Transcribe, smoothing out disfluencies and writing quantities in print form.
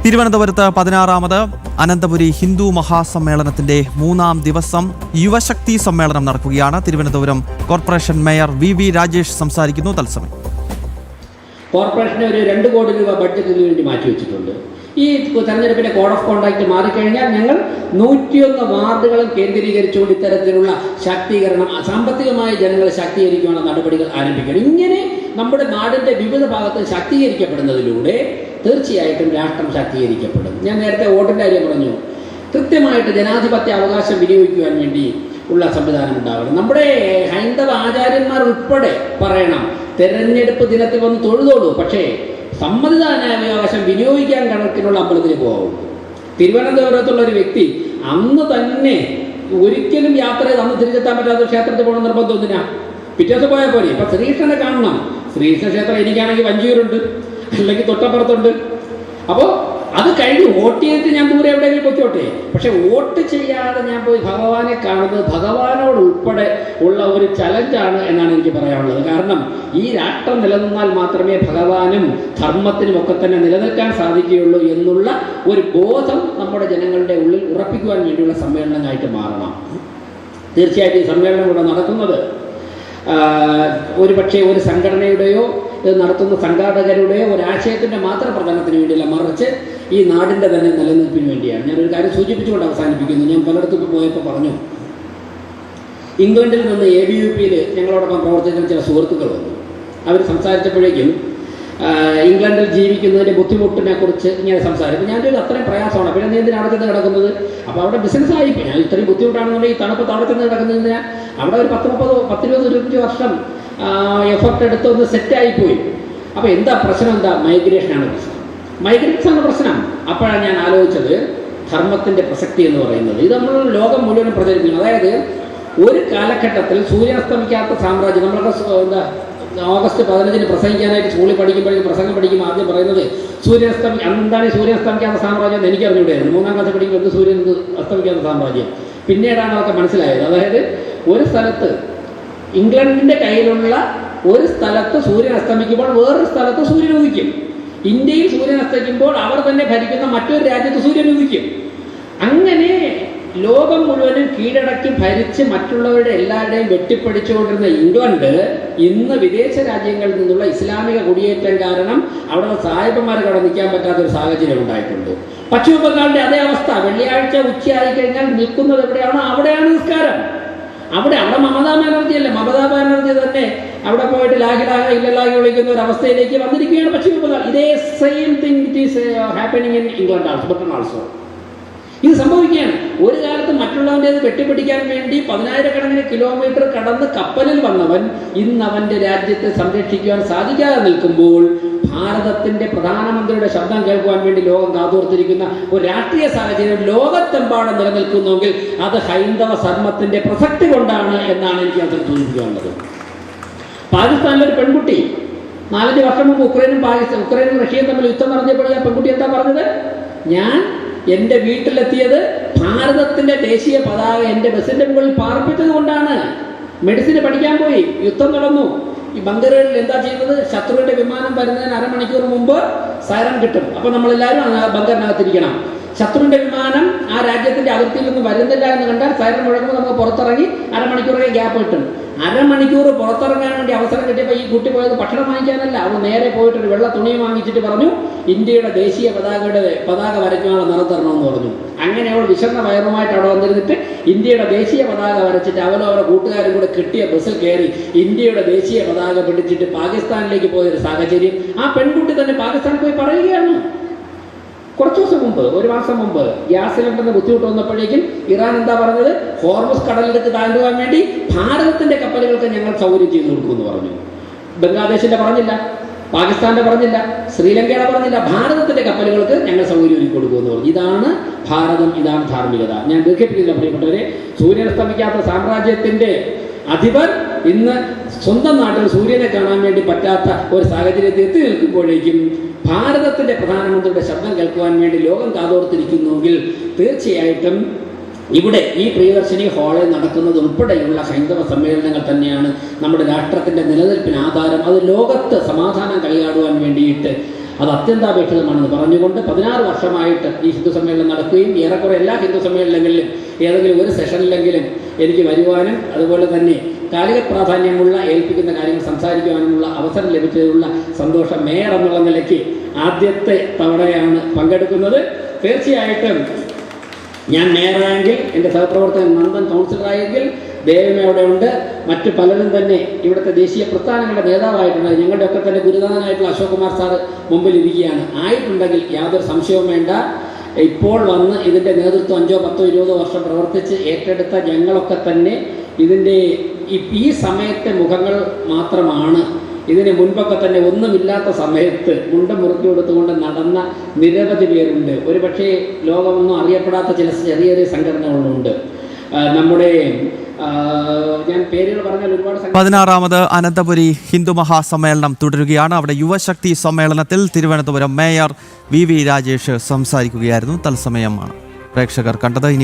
തിരുവനന്തപുരത്ത് 16ാമത് അനന്തപുരി ഹിന്ദു മഹാസമ്മേളനത്തിന്റെ 3ാം ദിവസം യുവശക്തി സമ്മേളനം നടക്കുകയാണ്. Thiruvananthapuram corporation mayor V Rajesh സംസാരിക്കുന്നു. തത്സമയം കോർപ്പറേഷന് ഒരു 2 കോടി രൂപ ബഡ്ജറ്റിന് വേണ്ടി മാറ്റിവെച്ചിട്ടുണ്ട്. ഈ തെരഞ്ഞെടുപ്പിന്റെ കോഡ് ഓഫ് കോണ്ടാക്ട് മാറിക്കഴിഞ്ഞാൽ ഞങ്ങൾ 101 വാർഡുകളും കേന്ദ്രീകരിച്ചുകൊണ്ട് ഇത്തരത്തിലുള്ള ശാക്തീകരണം, സാമ്പത്തികമായി ജനങ്ങളെ ശാക്തീകരിക്കുവാനുള്ള നടപടികൾ ആരംഭിക്കണം. ഇങ്ങനെ നമ്മുടെ നാടിന്റെ വിവിധ ഭാഗത്ത് ശാക്തീകരിക്കപ്പെടുന്നതിലൂടെ തീർച്ചയായിട്ടും രാഷ്ട്രം ശാക്തീകരിക്കപ്പെടും. ഞാൻ നേരത്തെ വോട്ടിൻ്റെ കാര്യം പറഞ്ഞു. കൃത്യമായിട്ട് ജനാധിപത്യ അവകാശം വിനിയോഗിക്കുവാൻ വേണ്ടി ഉള്ള സംവിധാനം ഉണ്ടാവണം. നമ്മുടെ ഹൈന്ദവ ആചാര്യന്മാർ ഉൾപ്പെടെ പറയണം, തെരഞ്ഞെടുപ്പ് ദിനത്തിൽ വന്ന് തൊഴുതോളൂ, പക്ഷേ സമ്മതിദാനാവകാശം വിനിയോഗിക്കാൻ കണക്കിനുള്ള അമ്പലത്തിൽ പോകാവൂ. തിരുവനന്തപുരത്തുള്ള ഒരു വ്യക്തി അന്ന് തന്നെ ഒരിക്കലും യാത്ര ചെയ്ത് അന്ന് തിരിച്ചെത്താൻ പറ്റാത്ത ക്ഷേത്രത്തിൽ പോകണം നിർബന്ധം എന്തിനാ? പിറ്റേ ദിവസം പോയാൽ പോലെ. ഇപ്പം ശ്രീകൃഷ്ണനെ കാണണം. ശ്രീകൃഷ്ണ ക്ഷേത്രം എനിക്കാണെങ്കിൽ വഞ്ചിയൂരുണ്ട്, അല്ലെങ്കിൽ തൊട്ടപ്പുറത്തുണ്ട്. അപ്പോൾ അത് കഴിഞ്ഞ് വോട്ട് ചെയ്തിട്ട് ഞാൻ ദൂരെ എവിടെയെങ്കിലും പൊയ്ക്കോട്ടെ, പക്ഷെ വോട്ട് ചെയ്യാതെ ഞാൻ പോയി ഭഗവാനെ കാണുന്നത് ഭഗവാനോട് ഉൾപ്പെടെ ഉള്ള ഒരു ചലഞ്ചാണ് എന്നാണ് എനിക്ക് പറയാനുള്ളത്. കാരണം ഈ രാഷ്ട്രം നിലനിന്നാൽ മാത്രമേ ഭഗവാനും ധർമ്മത്തിനും ഒക്കെ തന്നെ നിലനിൽക്കാൻ സാധിക്കുകയുള്ളൂ എന്നുള്ള ഒരു ബോധം നമ്മുടെ ജനങ്ങളുടെ ഉള്ളിൽ ഉറപ്പിക്കുവാൻ വേണ്ടിയുള്ള സമ്മേളനമായിട്ട് മാറണം. തീർച്ചയായിട്ടും ഈ സമ്മേളനം ഇവിടെ നടക്കുന്നത് ഒരുപക്ഷെ ഒരു സംഘടനയുടെയോ നടത്തുന്ന സംഘാടകരുടെയോ ഒരാശയത്തിൻ്റെ മാത്രം പ്രചരണത്തിന് വേണ്ടിയല്ല, മറിച്ച് ഈ നാടിൻ്റെ തന്നെ നിലനിൽപ്പിന് വേണ്ടിയാണ്. ഞാനൊരു കാര്യം സൂചിപ്പിച്ചുകൊണ്ട് അവസാനിപ്പിക്കുന്നു. ഞാൻ പലയിടത്തും പോയപ്പോൾ പറഞ്ഞു, ഇംഗ്ലണ്ടിൽ നിന്ന് ABUP-യിൽ ഞങ്ങളോടൊപ്പം പ്രവർത്തിക്കുന്ന ചില സുഹൃത്തുക്കൾ വന്നു. അവർ സംസാരിച്ചപ്പോഴേക്കും ഇംഗ്ലണ്ടിൽ ജീവിക്കുന്നതിൻ്റെ ബുദ്ധിമുട്ടിനെ കുറിച്ച് ഇങ്ങനെ സംസാരിക്കും. ഞാൻ ചോദിച്ചു, അത്രയും പ്രയാസമാണ്, പിന്നെ നീ എന്തിനാണ് അവിടെ ചെന്ന് കിടക്കുന്നത്? അപ്പോൾ അവിടെ ബിസിനസ്സായി. ഞാൻ ഇത്രയും ബുദ്ധിമുട്ടാണെന്നുണ്ടെങ്കിൽ ഈ തണുപ്പത്ത് അവിടെ ചെന്ന് കിടക്കുന്നതിന് അവിടെ ഒരു 10-20 വർഷം എഫർട്ട് എടുത്ത് ഒന്ന് സെറ്റായിപ്പോയി. അപ്പോൾ എന്താ പ്രശ്നം? എന്താ? മൈഗ്രേഷനാണ് പ്രശ്നം. മൈഗ്രേഷനാണ് പ്രശ്നം. അപ്പോഴാണ് ഞാൻ ആലോചിച്ചത് ധർമ്മത്തിൻ്റെ പ്രസക്തി എന്ന് പറയുന്നത്. ഇത് നമ്മൾ ലോകം മുഴുവനും പ്രചരിപ്പിക്കുന്നു. അതായത് ഒരു കാലഘട്ടത്തിൽ സൂര്യാസ്തമിക്കാത്ത സാമ്രാജ്യം, നമ്മളൊക്കെ എന്താ ഓഗസ്റ്റ് 15 പ്രസംഗിക്കാനായിട്ട് സ്കൂളിൽ പഠിക്കുമ്പോഴേക്കും പ്രസംഗം പഠിക്കുമ്പോൾ ആദ്യം പറയുന്നത് എന്താണ് ഈ സൂര്യാസ്തമിക്കാത്ത സാമ്രാജ്യം എന്ന് എനിക്ക് അറിഞ്ഞുകൂടായിരുന്നു. 3ാം ക്ലാസ് പഠിക്കുമ്പോൾ എന്ത് സൂര്യൻ അസ്തമിക്കാത്ത സാമ്രാജ്യം. പിന്നീടാണ് അതൊക്കെ മനസ്സിലായത്. അതായത് ഒരു സ്ഥലത്ത് ഇംഗ്ലണ്ടിൻ്റെ കയ്യിലുള്ള ഒരു സ്ഥലത്ത് സൂര്യൻ അസ്തമിക്കുമ്പോൾ വേറൊരു സ്ഥലത്ത് സൂര്യൻ ഉദിക്കും. ഇന്ത്യയിൽ സൂര്യൻ അസ്തമിക്കുമ്പോൾ അവർ തന്നെ ഭരിക്കുന്ന മറ്റൊരു രാജ്യത്ത് സൂര്യൻ ഉദിക്കും. അങ്ങനെ ലോകം മുഴുവനും കീഴടക്കി ഭരിച്ച് മറ്റുള്ളവരുടെ എല്ലാവരുടെയും വെട്ടിപ്പടിച്ചുകൊണ്ടിരുന്ന ഇംഗ്ലണ്ട് ഇന്ന് വിദേശ രാജ്യങ്ങളിൽ നിന്നുള്ള ഇസ്ലാമിക കുടിയേറ്റം കാരണം അവിടെ സാഹിബന്മാർക്ക് അവിടെ നിൽക്കാൻ പറ്റാത്തൊരു സാഹചര്യം ഉണ്ടായിട്ടുണ്ട്. പശ്ചിമ ബംഗാളിൻ്റെ അതേ അവസ്ഥ. വെള്ളിയാഴ്ച ഉച്ചയായി കഴിഞ്ഞാൽ നിൽക്കുന്നത് എവിടെയാണോ അവിടെയാണ് നിസ്കാരം. അവിടെ മമതാ ബാനർജി അല്ല, മമതാ ബാനർജി തന്നെ അവിടെ പോയിട്ട് ലാഹിലാഹ ഇല്ലല്ലാഹി വിളിക്കുന്ന ഒരു അവസ്ഥയിലേക്ക് വന്നിരിക്കുകയാണ് പശ്ചിമ ബംഗാൾ. ഇതേ same thing it is happening in England also, Britain also. ഇത് സംഭവിക്കുകയാണ്. ഒരു കാലത്ത് മറ്റുള്ളവൻ്റേത് വെട്ടിപ്പിടിക്കാൻ വേണ്ടി 10,000-കണക്കിന് കിലോമീറ്റർ കടന്ന് കപ്പലിൽ വന്നവൻ ഇന്ന് അവൻ്റെ രാജ്യത്തെ സംരക്ഷിക്കുവാൻ സാധിക്കാതെ നിൽക്കുമ്പോൾ ഭാരതത്തിൻ്റെ പ്രധാനമന്ത്രിയുടെ ശബ്ദം കേൾക്കുവാൻ വേണ്ടി ലോകം കാതോർത്തിരിക്കുന്ന ഒരു രാഷ്ട്രീയ സാഹചര്യം ലോകത്തെമ്പാടും നിലനിൽക്കുന്നുവെങ്കിൽ അത് ഹൈന്ദവ ധർമ്മത്തിൻ്റെ പ്രസക്തി കൊണ്ടാണ് എന്നാണ് എനിക്ക് അതിൽ സൂചിപ്പിക്കാനുള്ളത്. പാകിസ്ഥാനിലൊരു പെൺകുട്ടി 4-5 വർഷം മുമ്പ് ഉക്രൈനും റഷ്യയും തമ്മിൽ യുദ്ധം നടത്തിയപ്പോൾ ആ പെൺകുട്ടി എന്താ പറഞ്ഞത്? ഞാൻ എൻ്റെ വീട്ടിലെത്തിയത് ഭാരതത്തിൻ്റെ ദേശീയ പതാക എൻ്റെ ബസ്സിൻ്റെ മുകളിൽ പാർപ്പിച്ചത് കൊണ്ടാണ്. മെഡിസിന് പഠിക്കാൻ പോയി, യുദ്ധം നടന്നു. ഈ ബങ്കറുകളിൽ എന്താ ചെയ്യുന്നത്? ശത്രുവിൻ്റെ വിമാനം വരുന്നതിന് അരമണിക്കൂർ മുമ്പ് സൈറൻ കിട്ടും. അപ്പോൾ നമ്മളെല്ലാവരും ബങ്കറിനകത്തിരിക്കണം. ശത്രുവിൻ്റെ വിമാനം ആ രാജ്യത്തിൻ്റെ അതിർത്തിയിൽ നിന്ന് വരുന്നില്ല എന്ന് കണ്ടാൽ സൈറൻ മുഴങ്ങുമ്പോൾ നമുക്ക് പുറത്തിറങ്ങി അരമണിക്കൂറേ ഗ്യാപ്പ് കിട്ടും. അരമണിക്കൂർ പുറത്തിറങ്ങാൻ വേണ്ടി അവസരം കിട്ടിയപ്പോൾ ഈ കുട്ടി പോയത് ഭക്ഷണം വാങ്ങിക്കാനല്ല, അവൾ നേരെ പോയിട്ടൊരു വെള്ള തുണി വാങ്ങിച്ചിട്ട് പറഞ്ഞു, ഇന്ത്യയുടെ ദേശീയ പതാക വരയ്ക്കാനുള്ള നിറം തരണമെന്ന് പറഞ്ഞു. അങ്ങനെ അവൾ വിശന്ന വയറുമായിട്ട് അവിടെ വന്നിരുന്നിട്ട് ഇന്ത്യയുടെ ദേശീയ പതാക വരച്ചിട്ട് അവരും അവരുടെ കൂട്ടുകാരും കൂടെ കിട്ടിയ ബസ്സിൽ കയറി ഇന്ത്യയുടെ ദേശീയ പതാക പിടിച്ചിട്ട് പാകിസ്ഥാനിലേക്ക് പോയൊരു സാഹചര്യം ആ പെൺകുട്ടി തന്നെ പാകിസ്ഥാനിൽ പോയി പറയുകയാണ്. കുറച്ച് ദിവസം മുമ്പ്, 1 മാസം മുമ്പ് ഗ്യാസ് സിലിണ്ടറിന് ബുദ്ധിമുട്ട് വന്നപ്പോഴേക്കും ഇറാൻ എന്താ പറഞ്ഞത്? ഹോർമുസ് കടലിലേക്ക് താണ്ടുവാൻ വേണ്ടി ഭാരതത്തിൻ്റെ കപ്പലുകൾക്ക് ഞങ്ങൾ സൗകര്യം ചെയ്തു കൊടുക്കുമെന്ന് പറഞ്ഞു. ബംഗ്ലാദേശിൻ്റെ പറഞ്ഞില്ല, പാകിസ്ഥാൻ്റെ പറഞ്ഞില്ല, ശ്രീലങ്കയുടെ പറഞ്ഞില്ല, ഭാരതത്തിൻ്റെ കപ്പലുകൾക്ക് ഞങ്ങൾ സൗകര്യം ഒരുക്കി കൊടുക്കുമെന്ന് പറഞ്ഞു. ഇതാണ് ഭാരതം, ഇതാണ് ധാർമ്മികത. ഞാൻ ദീർഘിപ്പിക്കുന്നില്ല പ്രിയപ്പെട്ടവരെ. സൂര്യനസ്തമിക്കാത്ത സാമ്രാജ്യത്തിൻ്റെ അധിപർ ഇന്ന് സ്വന്തം നാട്ടിൽ സൂര്യനെ കാണാൻ വേണ്ടി പറ്റാത്ത ഒരു സാഹചര്യത്തിൽ എത്തി നിൽക്കുമ്പോഴേക്കും ഭാരതത്തിൻ്റെ പ്രധാനമന്ത്രിയുടെ ശബ്ദം കേൾക്കുവാൻ വേണ്ടി ലോകം കാതോർത്തിരിക്കുന്നുവെങ്കിൽ തീർച്ചയായിട്ടും ഇവിടെ ഈ പ്രിയദർശിനി ഹാളിൽ നടക്കുന്നത് ഉൾപ്പെടെയുള്ള ഹൈന്ദവ സമ്മേളനങ്ങൾ തന്നെയാണ് നമ്മുടെ രാഷ്ട്രത്തിൻ്റെ നിലനിൽപ്പിന് ആധാരം. അത് ലോകത്ത് സമാധാനം കളിയാടുവാൻ വേണ്ടിയിട്ട് അത് അത്യന്താപേക്ഷിതമാണെന്ന് പറഞ്ഞുകൊണ്ട് 16 വർഷമായിട്ട് ഈ ഹിന്ദു സമ്മേളനം നടക്കുകയും ഏറെക്കുറെ എല്ലാ ഹിന്ദു സമ്മേളനങ്ങളിലും ഏതെങ്കിലും ഒരു സെഷനിലെങ്കിലും എനിക്ക് വരുവാനും അതുപോലെ തന്നെ കാലിക പ്രാധാന്യമുള്ള ഏൽപ്പിക്കുന്ന കാര്യങ്ങൾ സംസാരിക്കുവാനുമുള്ള അവസരം ലഭിച്ചതിലുള്ള സന്തോഷം മേയർ എന്നുള്ള നിലയ്ക്ക് ആദ്യത്തെ തവണയാണ് പങ്കെടുക്കുന്നത്. തീർച്ചയായിട്ടും ഞാൻ മേയറായെങ്കിൽ, എൻ്റെ സഹപ്രവർത്തകൻ നന്ദൻ കൗൺസിലറായെങ്കിൽ, ദേവമ അവിടെ ഉണ്ട്, മറ്റു പലരും തന്നെ ഇവിടുത്തെ ദേശീയ പ്രസ്ഥാനങ്ങളുടെ നേതാവായിട്ടുണ്ട്. ഞങ്ങളുടെയൊക്കെ തന്നെ ഗുരുനാഥനായിട്ടുള്ള അശോക് കുമാർ സാറ് മുമ്പിൽ ഇരിക്കുകയാണ്. ആയിട്ടുണ്ടെങ്കിൽ യാതൊരു സംശയവും വേണ്ട, ഇപ്പോൾ വന്ന് ഇതിൻ്റെ നേതൃത്വം 5, 10, 20 വർഷം പ്രവർത്തിച്ച് ഏറ്റെടുത്ത ഞങ്ങളൊക്കെ തന്നെ ഇതിൻ്റെ ഈ സമയത്തെ മുഖങ്ങൾ മാത്രമാണ്. ഇതിന് മുൻപൊക്കെ തന്നെ ഒന്നുമില്ലാത്ത സമയത്ത് മുണ്ട മുറുക്കി കൊടുത്തുകൊണ്ട് നടന്ന നിരവധി പേരുണ്ട്. ഒരു പക്ഷേ ലോകമൊന്നും അറിയപ്പെടാത്ത ചില ചെറിയ ചെറിയ സംഘടനകളുണ്ട്. നമ്മുടെ ഞാൻ പേരുകൾ പറഞ്ഞാൽ ഒരുപാട് 16ാമത് അനന്തപുരി ഹിന്ദു മഹാസമ്മേളനം തുടരുകയാണ്. അവിടെ യുവശക്തി സമ്മേളനത്തിൽ തിരുവനന്തപുരം മേയർ വി രാജേഷ് സംസാരിക്കുകയായിരുന്നു. തത്സമയമാണ് പ്രേക്ഷകർ കണ്ടത്.